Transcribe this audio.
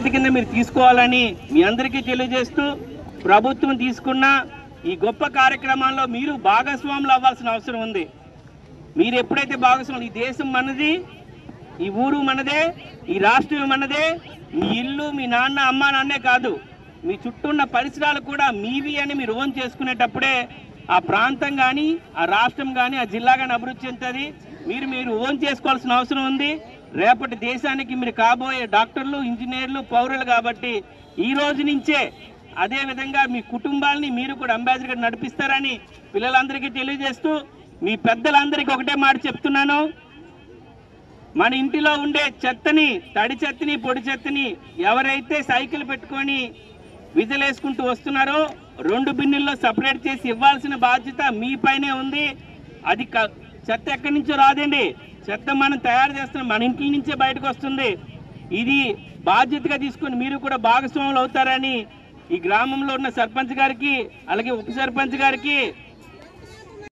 బాధ్యత కింద మీరు తీసుకోవాలని మీ అందరికీ తెలియజేస్తూ, ప్రభుత్వం తీసుకున్న ఈ గొప్ప కార్యక్రమాల్లో మీరు భాగస్వాములు అవ్వాల్సిన అవసరం ఉంది. మీరు ఎప్పుడైతే భాగస్వాములు, ఈ దేశం మనది, ఈ ఊరు మనదే, ఈ రాష్ట్రం మనదే, మీ ఇల్లు మీ నాన్న అమ్మ నాన్నే కాదు, మీ చుట్టూ ఉన్న పరిసరాలు కూడా మీవి అని మీరు ఓన్ చేసుకునేటప్పుడే ఆ ప్రాంతం కానీ, ఆ రాష్ట్రం కానీ, ఆ జిల్లా కానీ అభివృద్ధి చెందుతుంది. మీరు ఓన్ చేసుకోవాల్సిన అవసరం ఉంది. రేపటి దేశానికి మీరు కాబోయే డాక్టర్లు, ఇంజనీర్లు, పౌరులు. కాబట్టి ఈ రోజు నుంచే అదేవిధంగా మీ కుటుంబాలని మీరు కూడా అంబాసిడర్గా నడిపిస్తారని పిల్లలందరికీ తెలియజేస్తూ, మీ పెద్దలందరికీ ఒకటే మాట చెప్తున్నాను, మన ఇంటిలో ఉండే చెత్తని, తడి చెత్తని, పొడి చెత్తని ఎవరైతే సైకిల్ పెట్టుకొని విజలేసుకుంటూ వస్తున్నారో 2 బిన్నుల్లో సపరేట్ చేసి ఇవ్వాల్సిన బాధ్యత మీ పైనే ఉంది. అది చెత్త ఎక్కడి నుంచో రాదండి, చెత్త మనం తయారు చేస్తున్నాం, మన ఇంటి నుంచే బయటకు వస్తుంది. ఇది బాధ్యతగా తీసుకొని మీరు కూడా భాగస్వాములు అవుతారని ఈ గ్రామంలో ఉన్న సర్పంచ్ గారికి, అలాగే ఉప సర్పంచ్ గారికి,